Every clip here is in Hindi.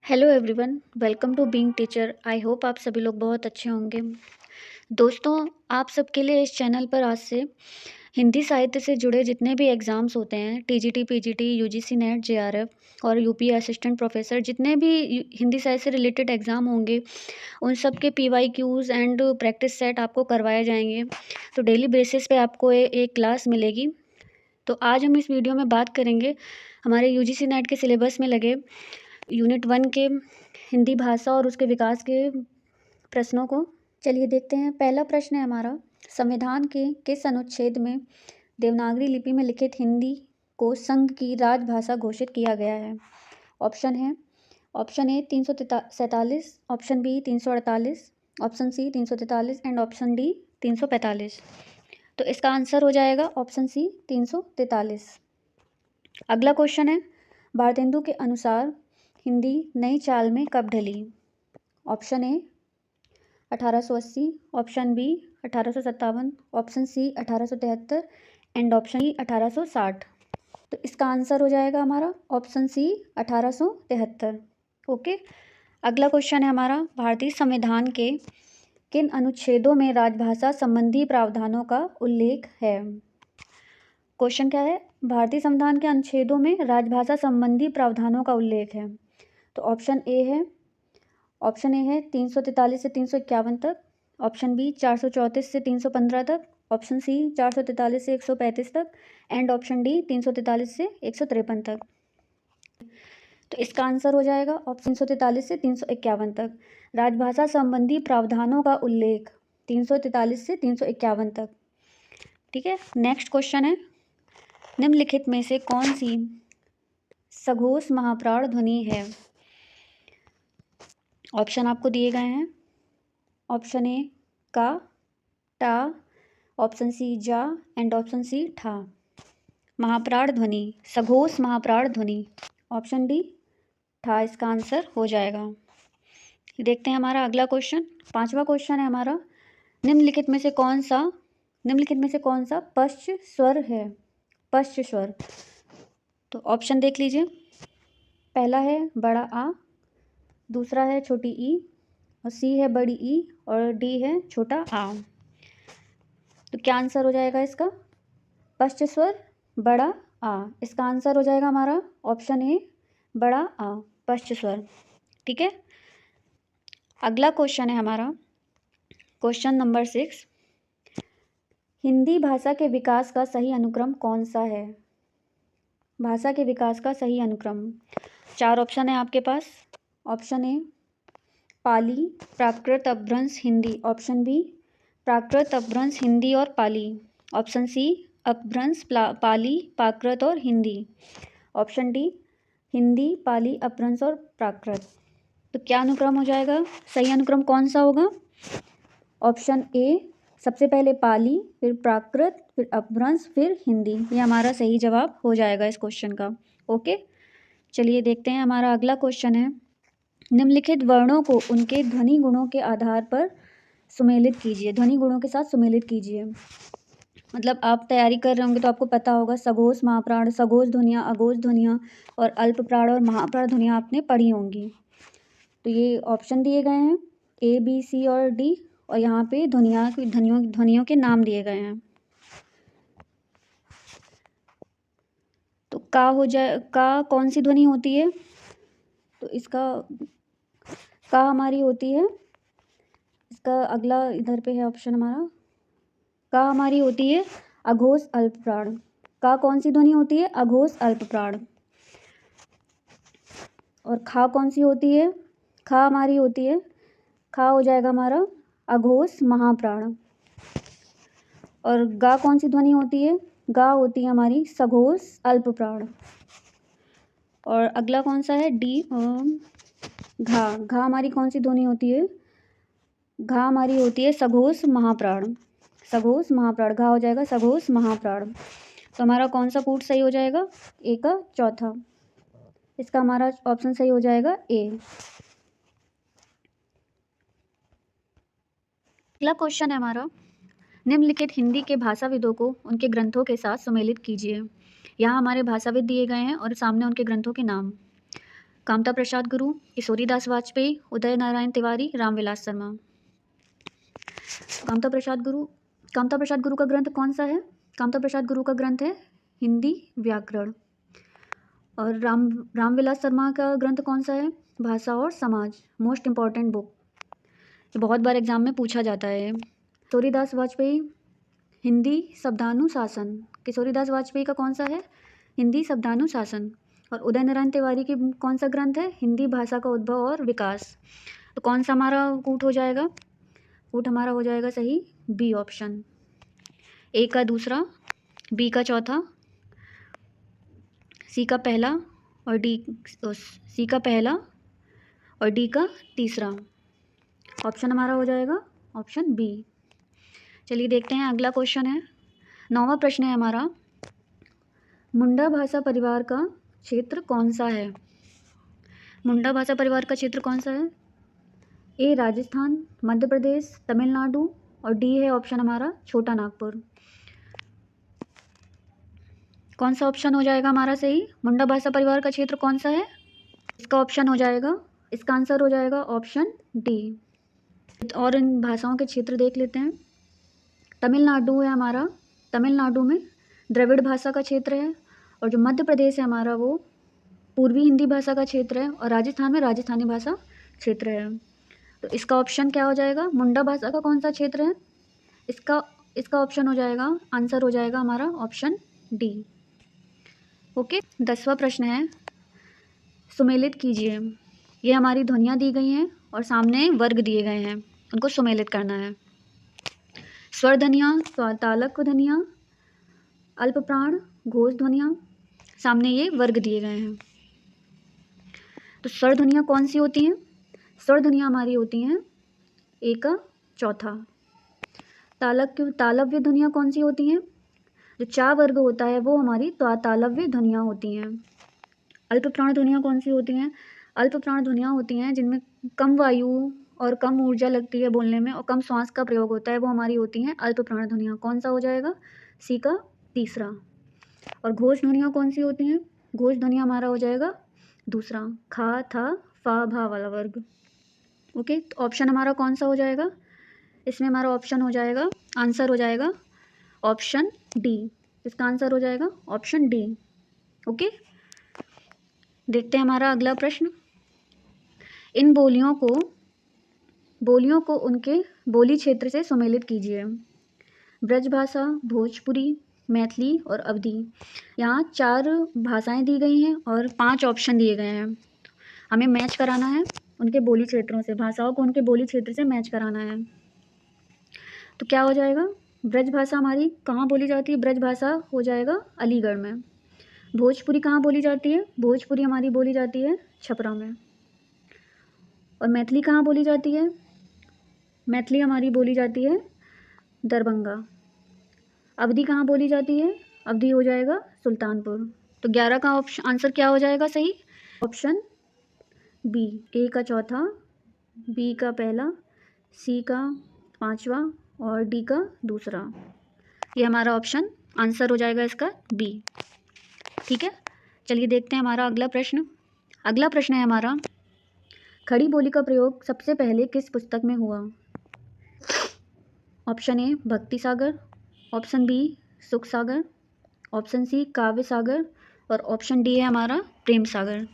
Hello everyone, welcome to being teacher. I hope आप सभी लोग बहुत अच्छे होंगे। दोस्तों, आप सबके लिए इस चैनल पर आज से हिंदी साहित्य से जुड़े जितने भी एग्ज़ाम्स होते हैं, TGT, PGT, UGC net, JRF और यूपी असिस्टेंट प्रोफेसर, जितने भी हिंदी साहित्य से रिलेटेड एग्ज़ाम होंगे, उन सब के पीवाईक्यूज़ एंड प्रैक्टिस सेट आपको करवाए जाएंगे। तो डेली बेसिस पे आपको एक क्लास मिलेगी। तो आज हम इस वीडियो में बात करेंगे हमारे यूजीसी नेट के सिलेबस में लगे यूनिट 1 के हिंदी भाषा और उसके विकास के प्रश्नों को। चलिए देखते हैं। पहला प्रश्न है हमारा, संविधान के किस अनुच्छेद में देवनागरी लिपि में लिखित हिंदी को संघ की राजभाषा घोषित किया गया है? Option A 347, option B 348, option C 343 and option D 345। तो इसका आंसर हो जाएगा ऑप्शन सी 343। अगला क्वेश्चन है, भारतेंदु के अनुसार हिंदी नई चाल में कब ढली? Option A 1880, option B 1857, option C 1873 and option D 1860। तो इसका आंसर हो जाएगा हमारा ऑप्शन सी 1873। ओके। अगला क्वेश्चन है हमारा, भारतीय संविधान के किन अनुच्छेदों में राजभाषा संबंधी प्रावधानों का उल्लेख है? क्वेश्चन क्या है, भारतीय संविधान के अनुच्छेदों में राजभाषा संबंधी प्रावधानों का उल्लेख है। तो ऑप्शन ए है 343 से 351 तक, ऑप्शन बी 434 से 315 तक, ऑप्शन सी 443 से 135 तक एंड ऑप्शन डी 343 से 153 तक। तो इसका आंसर हो जाएगा ऑप्शन 343 से 351 तक। राजभाषा संबंधी प्रावधानों का उल्लेख 343 से 351 तक। ठीक है। नेक्स्ट क्वेश्चन है, निम्नलिखित में से कौन सी सघोष महाप्राण ध्वनि है? ऑप्शन आपको दिए गए हैं। ऑप्शन ए का, टा, ऑप्शन सी जा एंड ऑप्शन सी ठा। महाप्राण ध्वनि, सघोष महाप्राण ध्वनि, ऑप्शन डी ठा इसका आंसर हो जाएगा। देखते हैं हमारा अगला क्वेश्चन। पांचवा क्वेश्चन है हमारा, निम्नलिखित में से कौन सा पश्च स्वर है? पश्च स्वर। तो ऑप्शन देख लीजिए। पहला है बड़ा आ, दूसरा है छोटी ई, और सी है बड़ी ई, और डी है छोटा आ। तो क्या आंसर हो जाएगा इसका? पश्च स्वर बड़ा आ। इसका आंसर हो जाएगा हमारा ऑप्शन ए बड़ा आ, पश्च स्वर। ठीक है। अगला क्वेश्चन है हमारा, क्वेश्चन नंबर 6, हिंदी भाषा के विकास का सही अनुक्रम कौन सा है? भाषा के विकास का सही अनुक्रम। 4 ऑप्शन है आपके पास। ऑप्शन ए पाली, प्राकृत, अपभ्रंश, हिंदी। ऑप्शन बी प्राकृत, अपभ्रंश, हिंदी और पाली। ऑप्शन सी अपभ्रंश, पाली, प्राकृत और हिंदी। ऑप्शन डी हिंदी, पाली, अपभ्रंश और प्राकृत। तो क्या अनुक्रम हो जाएगा? सही अनुक्रम कौन सा होगा? ऑप्शन ए सबसे पहले पाली, फिर प्राकृत, फिर अपभ्रंश, फिर हिंदी। ये हमारा सही जवाब हो जाएगा इस क्वेश्चन का। ओके। चलिए देखते हैं हमारा अगला क्वेश्चन है, निम्नलिखित वर्णों को उनके ध्वनि गुणों के आधार पर सुमेलित कीजिए। ध्वनि गुणों के साथ सुमेलित कीजिए। मतलब आप तैयारी कर रहे होंगे तो आपको पता होगा सघोष महाप्राण, सघोष ध्वनियाँ, अघोष ध्वनियाँ और अल्प प्राण और महाप्राण ध्वनियाँ आपने पढ़ी होंगी। तो ये ऑप्शन दिए गए हैं ए, बी, सी और डी, और यहाँ पे ध्वनियों के नाम दिए गए हैं। तो का कौन सी ध्वनि होती है? तो इसका का हमारी होती है, इसका अगला इधर पे है ऑप्शन हमारा, का हमारी होती है अघोष अल्प प्राण। का कौन सी ध्वनि होती है? अघोष अल्प प्राण। और खा कौन सी होती है? खा हमारी होती है, खा हो जाएगा हमारा अघोष महाप्राण। और गा कौन सी ध्वनि होती है? गा होती है हमारी सघोष अल्प प्राण। और अगला कौन सा है? डी घा। घा हमारी कौन सी ध्वनि होती है? घा हमारी होती है सघोष महाप्राण। सघोष महाप्राण, घा हो जाएगा सघोष महाप्राण। तो हमारा कौन सा कूट सही हो जाएगा? ए का चौथा। इसका हमारा ऑप्शन सही हो जाएगा ए। अगला क्वेश्चन है हमारा, निम्नलिखित हिंदी के भाषाविदों को उनके ग्रंथों के साथ सुमेलित कीजिए। यहाँ हमारे भाषाविद दिए गए हैं और सामने उनके ग्रंथों के नाम। कामता प्रसाद गुरु, किशोरीदास वाजपेयी, उदय नारायण तिवारी, रामविलास शर्मा। कामता प्रसाद गुरु का ग्रंथ कौन सा है? कामता प्रसाद गुरु का ग्रंथ है हिंदी व्याकरण। और रामविलास शर्मा का ग्रंथ कौन सा है? भाषा और समाज, मोस्ट इम्पॉर्टेंट बुक, ये बहुत बार एग्जाम में पूछा जाता है। किशोरीदास वाजपेयी हिंदी शब्दानुशासन, किशोरीदास वाजपेयी का कौन सा है? हिंदी शब्दानुशासन। और उदय नारायण तिवारी की कौन सा ग्रंथ है? हिंदी भाषा का उद्भव और विकास। तो कौन सा हमारा कूट हो जाएगा? कूट हमारा हो जाएगा सही बी ऑप्शन, ए का दूसरा, बी का चौथा, सी का पहला और डी का तीसरा। ऑप्शन हमारा हो जाएगा ऑप्शन बी। चलिए देखते हैं अगला क्वेश्चन है। 9वां प्रश्न है हमारा, मुंडा भाषा परिवार का क्षेत्र कौन सा है? मुंडा भाषा परिवार का क्षेत्र कौन सा है? ए राजस्थान, मध्य प्रदेश, तमिलनाडु और डी है ऑप्शन हमारा छोटा नागपुर। कौन सा ऑप्शन हो जाएगा हमारा सही? मुंडा भाषा परिवार का क्षेत्र कौन सा है? इसका ऑप्शन हो जाएगा, इसका आंसर हो जाएगा ऑप्शन डी। और इन भाषाओं के क्षेत्र देख लेते हैं। तमिलनाडु है हमारा, तमिलनाडु में द्रविड़ भाषा का क्षेत्र है। और जो मध्य प्रदेश है हमारा वो पूर्वी हिंदी भाषा का क्षेत्र है। और राजस्थान में राजस्थानी भाषा क्षेत्र है। तो इसका ऑप्शन क्या हो जाएगा? मुंडा भाषा का कौन सा क्षेत्र है? इसका ऑप्शन हो जाएगा, आंसर हो जाएगा हमारा ऑप्शन डी। ओके, 10वां प्रश्न है, सुमेलित कीजिए। ये हमारी ध्वनियाँ दी गई हैं और सामने वर्ग दिए गए हैं, उनको सुमेलित करना है। स्वर ध्वनियाँ, तालक ध्वनियाँ, अल्प प्राण, घोष ध्वनियाँ, सामने ये वर्ग दिए गए हैं। तो स्वर ध्वनियाँ कौन सी होती हैं? स्वर ध्वनियाँ हमारी होती हैं ए का चौथा। तालव्य ध्वनियाँ कौन सी होती हैं? जो चा वर्ग होता है वो हमारी तालव्य ध्वनियाँ होती हैं। अल्प प्राण ध्वनियाँ कौन सी होती हैं? अल्प प्राण ध्वनियाँ होती हैं जिनमें कम वायु और कम ऊर्जा लगती है बोलने में और कम श्वास का प्रयोग होता है, वो हमारी होती हैं अल्प प्राण ध्वनियाँ। कौन सा हो जाएगा? सी का तीसरा। और घोष ध्वनियाँ कौन सी होती हैं? घोष ध्वनियाँ हमारा हो जाएगा दूसरा, खा, था, फा, भा वाला वर्ग। ओके, तो ऑप्शन हमारा कौन सा हो जाएगा? इसमें हमारा ऑप्शन हो जाएगा, आंसर हो जाएगा ऑप्शन डी। इसका आंसर हो जाएगा ऑप्शन डी। ओके, देखते हैं हमारा अगला प्रश्न। इन बोलियों को उनके बोली क्षेत्र से सुमेलित कीजिए। ब्रजभाषा, भोजपुरी, मैथिली और अवधी। यहाँ 4 भाषाएं दी गई हैं और 5 ऑप्शन दिए गए हैं। हमें मैच कराना है उनके बोली क्षेत्रों से, भाषाओं को उनके बोली क्षेत्र से मैच कराना है। तो क्या हो जाएगा? ब्रजभाषा हमारी कहाँ बोली जाती है? ब्रजभाषा हो जाएगा अलीगढ़ में। भोजपुरी कहाँ बोली जाती है? भोजपुरी हमारी बोली जाती है छपरा में। और मैथिली कहाँ बोली जाती है? मैथिली हमारी बोली जाती है दरभंगा। अवधी कहाँ बोली जाती है? अवधी हो जाएगा सुल्तानपुर। तो 11 का ऑप्शन आंसर क्या हो जाएगा सही? ऑप्शन बी, ए का चौथा, बी का पहला, सी का पांचवा और डी का दूसरा। ये हमारा ऑप्शन आंसर हो जाएगा इसका बी। ठीक है, चलिए देखते हैं हमारा अगला प्रश्न। अगला प्रश्न है हमारा, खड़ी बोली का प्रयोग सबसे पहले किस पुस्तक में हुआ? ऑप्शन ए भक्ति सागर, ऑप्शन बी सुख सागर, ऑप्शन सी काव्य सागर और ऑप्शन डी है हमारा प्रेम सागर।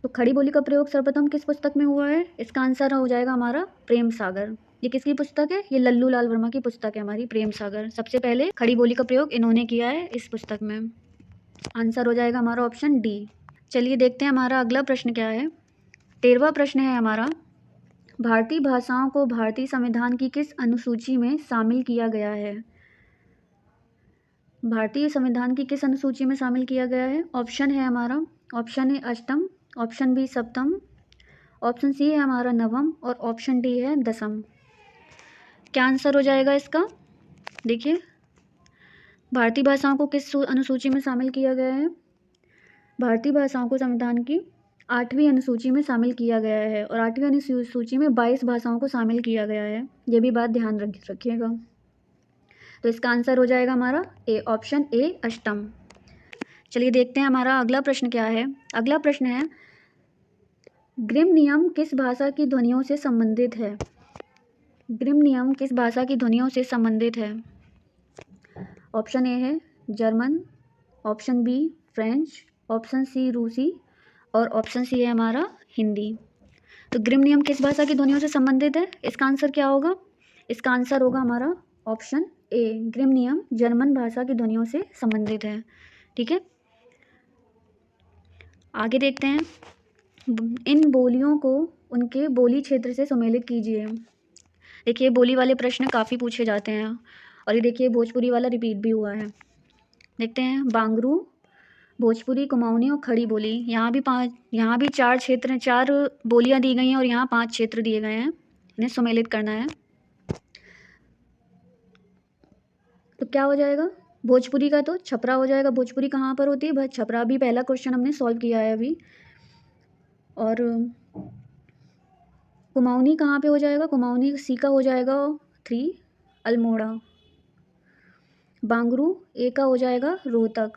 तो खड़ी बोली का प्रयोग सर्वप्रथम किस पुस्तक में हुआ है? इसका आंसर हो जाएगा हमारा प्रेम सागर। ये किसकी पुस्तक है? ये लल्लू लाल वर्मा की पुस्तक है हमारी प्रेम सागर। सबसे पहले खड़ी बोली का प्रयोग इन्होंने किया है इस पुस्तक में। आंसर हो जाएगा हमारा ऑप्शन डी। चलिए देखते हैं हमारा अगला प्रश्न क्या है। 13वां प्रश्न है हमारा, भारतीय भाषाओं को भारतीय संविधान की किस अनुसूची में शामिल किया गया है? भारतीय संविधान की किस अनुसूची में शामिल किया गया है? ऑप्शन है हमारा, ऑप्शन ए अष्टम, ऑप्शन बी सप्तम, ऑप्शन सी है हमारा नवम और ऑप्शन डी है दसम। क्या आंसर हो जाएगा इसका? देखिए, भारतीय भाषाओं को किस अनुसूची में शामिल किया गया है? भारतीय भाषाओं को संविधान की 8वीं अनुसूची में शामिल किया गया है और 8वीं अनुसूची में 22 भाषाओं को शामिल किया गया है। ये भी बात ध्यान रखिएगा। तो इसका आंसर हो जाएगा हमारा ए, ऑप्शन ए अष्टम। चलिए देखते हैं हमारा अगला प्रश्न क्या है। अगला प्रश्न है, ग्रिम नियम किस भाषा की ध्वनियों से संबंधित है? ग्रिम नियम किस भाषा की ध्वनियों से संबंधित है? ऑप्शन ए है German, option B French, option C रूसी और ऑप्शन सी है हमारा हिंदी। तो ग्रिम नियम किस भाषा की ध्वनियों से संबंधित है? इसका आंसर क्या होगा? इसका आंसर होगा हमारा ऑप्शन ए, ग्रिम नियम जर्मन भाषा की ध्वनियों से संबंधित है। ठीक है, आगे देखते हैं। इन बोलियों को उनके बोली क्षेत्र से सुमेलित कीजिए। देखिए बोली वाले प्रश्न काफ़ी पूछे जाते हैं और ये देखिए भोजपुरी वाला रिपीट भी हुआ है। देखते हैं, बांगरू, भोजपुरी, कुमाऊनी और खड़ी बोली। यहाँ भी 4 क्षेत्र, 4 बोलियाँ दी गई हैं और यहाँ 5 क्षेत्र दिए गए हैं, इन्हें सुमेलित करना है। तो क्या हो जाएगा? भोजपुरी का तो छपरा हो जाएगा। भोजपुरी कहाँ पर होती है? बस छपरा भी पहला क्वेश्चन हमने सॉल्व किया है अभी। और कुमाऊनी कहाँ पे हो जाएगा? कुमाऊनी सी का हो जाएगा 3 अल्मोड़ा। बांगरू ए का हो जाएगा रोहतक।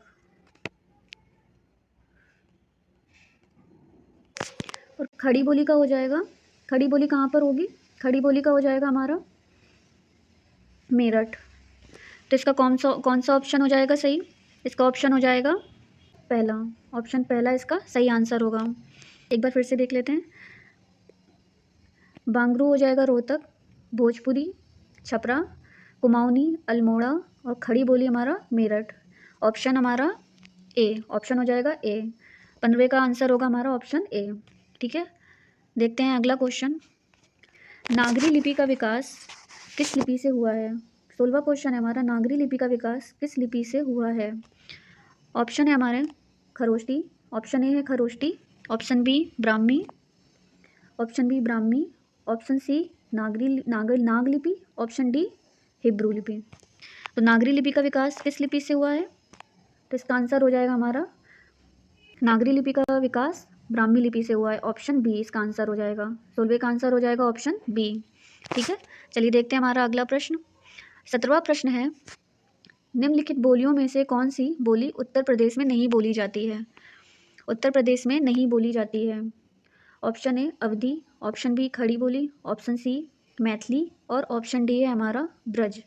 और खड़ी बोली का हो जाएगा, खड़ी बोली कहाँ पर होगी? खड़ी बोली का हो जाएगा हमारा मेरठ। तो इसका कौन सा ऑप्शन हो जाएगा सही? इसका ऑप्शन हो जाएगा पहला। ऑप्शन पहला इसका सही आंसर होगा। एक बार फिर से देख लेते हैं। बांगरू हो जाएगा रोहतक, भोजपुरी छपरा, कुमाऊनी अल्मोड़ा और खड़ी बोली हमारा मेरठ। ऑप्शन हमारा ए, ऑप्शन हो जाएगा ए। 15वें का आंसर होगा हमारा ऑप्शन ए। ठीक है, देखते हैं अगला क्वेश्चन। नागरी लिपि का विकास किस लिपि से हुआ है? 16वां क्वेश्चन है हमारा, नागरी लिपि का विकास किस लिपि से हुआ है? ऑप्शन है हमारे खरोष्टी, ऑप्शन ए है Kharosthi, option B Brahmi, option B Brahmi, option C नाग लिपि, ऑप्शन डी हिब्रू लिपि। तो नागरी लिपि का विकास किस लिपि से हुआ है? तो इसका आंसर हो जाएगा हमारा नागरी लिपि का विकास ब्राह्मी लिपि से हुआ है। ऑप्शन बी इसका आंसर हो जाएगा। 16वें का आंसर हो जाएगा ऑप्शन बी। ठीक है, चलिए देखते हैं हमारा अगला प्रश्न। 17वां प्रश्न है, निम्नलिखित बोलियों में से कौन सी बोली उत्तर प्रदेश में नहीं बोली जाती है? उत्तर प्रदेश में नहीं बोली जाती है। Option A Awadhi, option B Khari Boli, option C Maithili और ऑप्शन डी है हमारा ब्रज।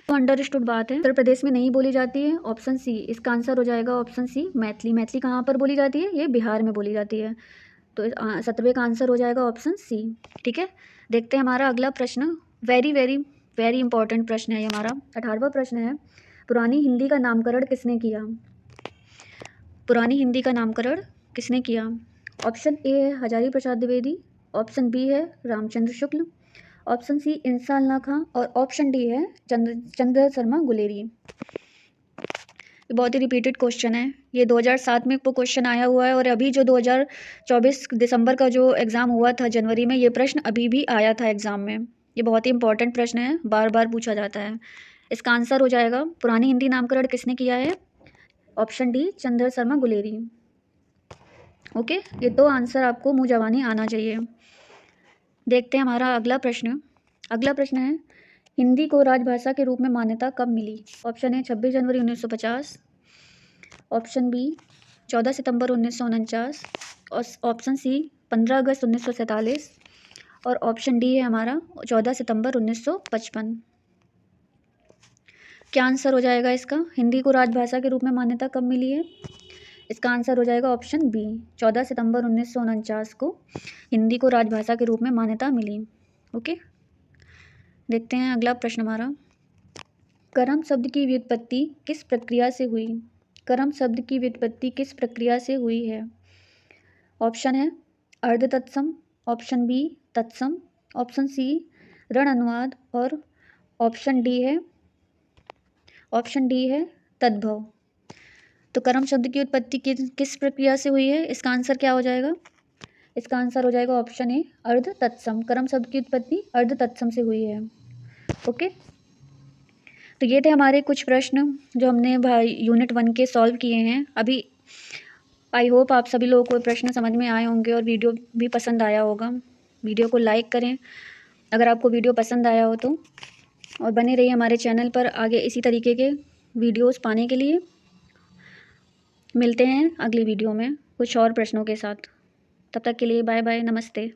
तो अंडरस्टूड बात है, उत्तर प्रदेश में नहीं बोली जाती है। ऑप्शन सी इसका आंसर हो जाएगा ऑप्शन सी मैथिली। मैथिली कहाँ पर बोली जाती है? ये बिहार में बोली जाती है। तो 17वें का आंसर हो जाएगा ऑप्शन सी। ठीक है, देखते हैं हमारा अगला प्रश्न। वेरी वेरी वेरी इंपॉर्टेंट प्रश्न है ये हमारा। 18वां प्रश्न है, पुरानी हिंदी का नामकरण किसने किया? पुरानी हिंदी का नामकरण किसने किया? ऑप्शन ए है हजारी प्रसाद द्विवेदी, ऑप्शन बी है रामचंद्र शुक्ल, ऑप्शन सी इंसान अल्लाह खां और ऑप्शन डी है चंद्र शर्मा गुलेरी। ये बहुत ही रिपीटेड क्वेश्चन है। ये 2007 में क्वेश्चन आया हुआ है और अभी जो 2024 दिसंबर का जो एग्ज़ाम हुआ था जनवरी में, ये प्रश्न अभी भी आया था एग्ज़ाम में। ये बहुत ही इंपॉर्टेंट प्रश्न है, बार बार पूछा जाता है। इसका आंसर हो जाएगा पुरानी हिंदी नामकरण किसने किया है? Option D Chandra Sharma Guleri. Okay, ये 2 आंसर आपको मुँह जबानी आना चाहिए। देखते हैं हमारा अगला प्रश्न। अगला प्रश्न है, हिंदी को राजभाषा के रूप में मान्यता कब मिली? ऑप्शन ए 26 जनवरी 1950, ऑप्शन बी 14 सितंबर 1949, ऑप्शन सी 15 अगस्त 1947 और ऑप्शन डी है हमारा 14 सितंबर 1955। क्या आंसर हो जाएगा इसका? हिंदी को राजभाषा के रूप में मान्यता कब मिली है? इसका आंसर हो जाएगा ऑप्शन बी 14 सितंबर 1949 को हिंदी को राजभाषा के रूप में मान्यता मिली। ओके, देखते हैं अगला प्रश्न हमारा। कर्म शब्द की व्युत्पत्ति किस प्रक्रिया से हुई? कर्म शब्द की व्युत्पत्ति किस प्रक्रिया से हुई है? ऑप्शन है अर्ध तत्सम, ऑप्शन बी तत्सम, ऑप्शन सी ऋण अनुवाद और ऑप्शन डी है तद्भव। तो कर्म शब्द की उत्पत्ति किस प्रक्रिया से हुई है? इसका आंसर क्या हो जाएगा? इसका आंसर हो जाएगा ऑप्शन ए अर्ध तत्सम। कर्म शब्द की उत्पत्ति अर्ध तत्सम से हुई है। ओके, तो ये थे हमारे कुछ प्रश्न जो हमने यूनिट 1 के सॉल्व किए हैं अभी। आई होप आप सभी लोगों को प्रश्न समझ में आए होंगे और वीडियो भी पसंद आया होगा। वीडियो को लाइक करें अगर आपको वीडियो पसंद आया हो तो, और बने रहिए हमारे चैनल पर आगे इसी तरीके के वीडियोस पाने के लिए। मिलते हैं अगली वीडियो में कुछ और प्रश्नों के साथ। तब तक के लिए बाय बाय, नमस्ते।